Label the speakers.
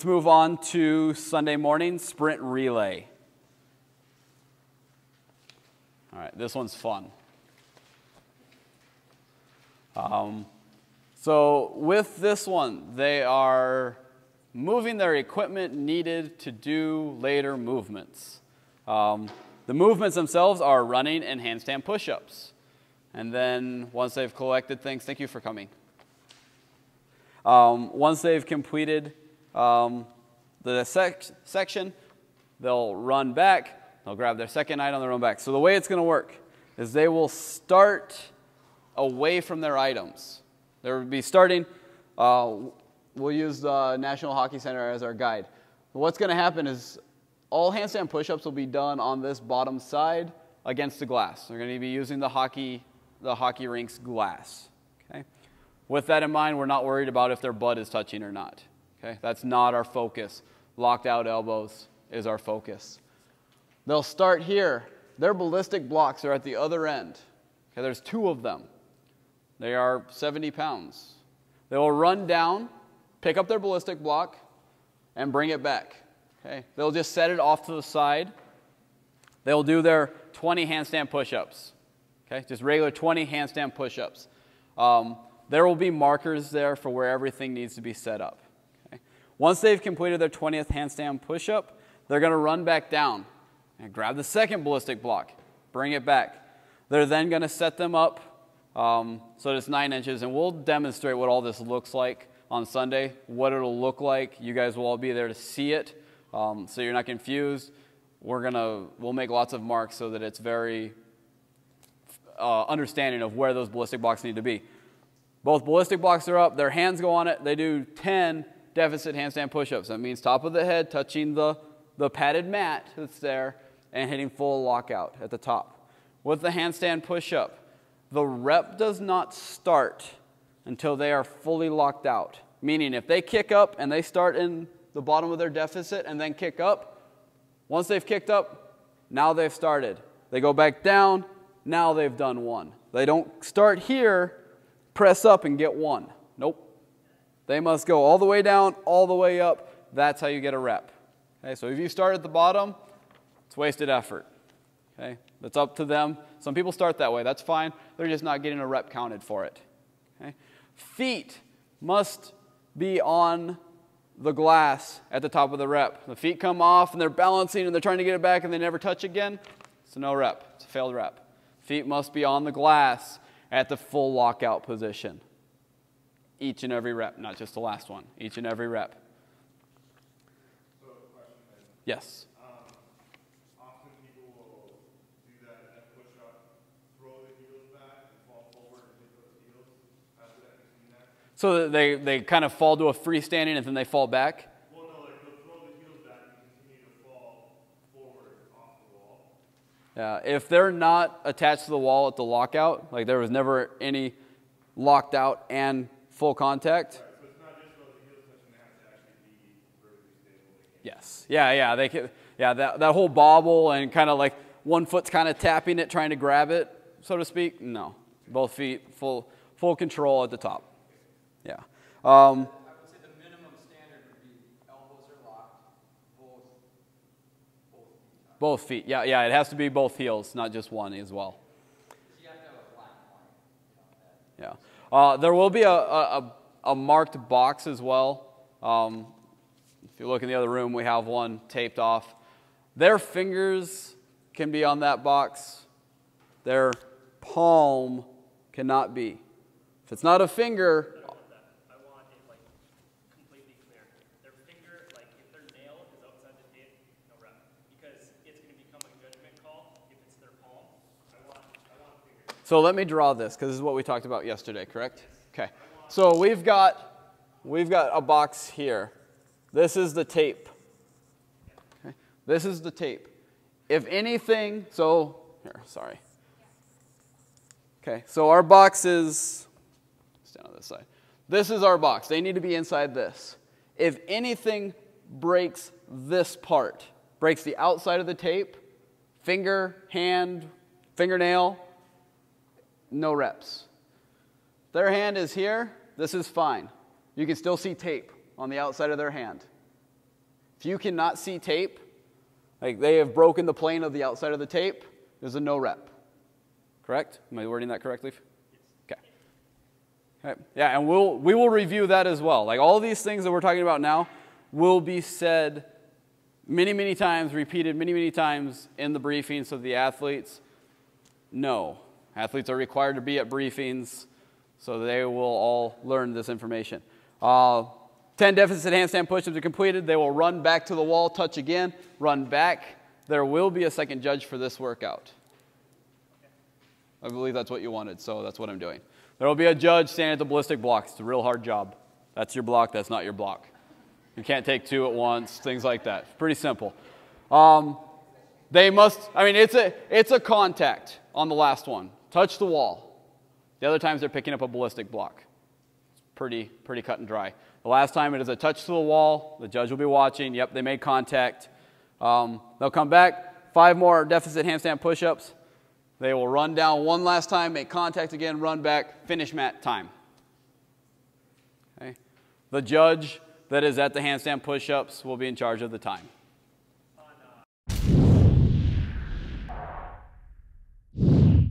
Speaker 1: Let's move on to Sunday morning sprint relay. All right, this one's fun. So with this one, they are moving their equipment needed to do later movements. The movements themselves are running and handstand push-ups. And then once they've collected things, thank you for coming. Once they've completed the section, they'll run back, they'll grab their second item, they'll run back. So the way it's going to work is they will start away from their items. They'll be starting, we'll use the National Hockey Center as our guide. What's going to happen is all handstand push-ups will be done on this bottom side against the glass. They're going to be using the hockey rink's glass. Okay? With that in mind, we're not worried about if their butt is touching or not. Okay? That's not our focus. Locked out elbows is our focus. They'll start here. Their ballistic blocks are at the other end. Okay, there's 2 of them. They are 70 pounds. They will run down, pick up their ballistic block, and bring it back. Okay? They'll just set it off to the side. They'll do their 20 handstand push-ups. Okay? Just regular 20 handstand push-ups. There will be markers there for where everything needs to be set up. Okay? Once they've completed their 20th handstand push-up, they're going to run back down and grab the second ballistic block, bring it back. They're then going to set them up so it's 9 inches, and we'll demonstrate what all this looks like on Sunday, what it'll look like. You guys will all be there to see it, so you're not confused. We'll make lots of marks so that it's very understanding of where those ballistic blocks need to be. Both ballistic blocks are up, their hands go on it, they do 10 deficit handstand push-ups. That means top of the head touching the padded mat that's there and hitting full lockout at the top. With the handstand push-up, the rep does not start until they are fully locked out. Meaning if they kick up and they start in the bottom of their deficit and then kick up, once they've kicked up, now they've started. They go back down, now they've done 1. They don't start here, press up and get 1. Nope. They must go all the way down, all the way up. That's how you get a rep. Okay, so if you start at the bottom, it's wasted effort. Okay, that's up to them. Some people start that way. That's fine. They're just not getting a rep counted for it. Okay? Feet must be on the glass at the top of the rep. The feet come off and they're balancing and they're trying to get it back and they never touch again. It's a no rep. It's a failed rep. Feet must be on the glass at the full lockout position. Each and every rep, not just the last one. Each and every rep.
Speaker 2: So the question is,
Speaker 1: yes.
Speaker 2: Often people will do that push-up, throw the heels back and fall forward and hit those heels. Have you seen that?
Speaker 1: So they kind of fall to a freestanding and then they fall back?
Speaker 2: Well, no, like they'll throw the heels back and continue to fall forward off the wall.
Speaker 1: Yeah, if they're not attached to the wall at the lockout, like there was never any locked out and full contact.
Speaker 2: Right, so it's not just about the heels touching, they have to actually be vertically stable.
Speaker 1: Yes. Yeah. They can. Yeah. That whole bobble and kind of like one foot's kind of tapping it, trying to grab it, so to speak. No, both feet full control at the top. Yeah.
Speaker 3: I would say the minimum standard would be elbows are locked, both feet.
Speaker 1: Both feet. Yeah. It has to be both heels, not just one as well.
Speaker 3: You have to have a black line on that.
Speaker 1: Yeah. There will be a marked box as well. If you look in the other room, we have one taped off. Their fingers can be on that box. Their palm cannot be. If it's not a finger...
Speaker 4: I want it like completely clear. Their finger, like if their nail is outside the tape, no rep. Because it's going to become a judgment call if it's their palm. I want fingers.
Speaker 1: So let me draw this, because this is what we talked about yesterday, correct? Okay. So we've got a box here. This is the tape. Okay. This is the tape. If anything, sorry. Okay, so our box is, stand on this side. This is our box. They need to be inside this. If anything breaks this part, breaks the outside of the tape, finger, hand, fingernail, no reps. Their hand is here. This is fine. You can still see tape on the outside of their hand. If you cannot see tape, like they have broken the plane of the outside of the tape, there's a no rep. Correct? Am I wording that correctly? Okay. Okay. Yeah, and we will review that as well. Like all these things that we're talking about now will be said many, many times, repeated many, many times in the briefing, so the athletes know. Athletes are required to be at briefings, so they will all learn this information. 10 deficit handstand push-ups are completed. They will run back to the wall, touch again, run back. There will be a second judge for this workout. I believe that's what you wanted, so that's what I'm doing. There will be a judge standing at the ballistic block. It's a real hard job. That's your block, that's not your block. You can't take two at once, things like that. Pretty simple. They must, I mean, it's a contact on the last one. Touch the wall. The other times they're picking up a ballistic block. It's pretty cut and dry. The last time it is a touch to the wall. The judge will be watching. Yep, they made contact. They'll come back. 5 more deficit handstand push-ups. They will run down one last time, make contact again, run back, finish mat time. Okay. The judge that is at the handstand push-ups will be in charge of the time.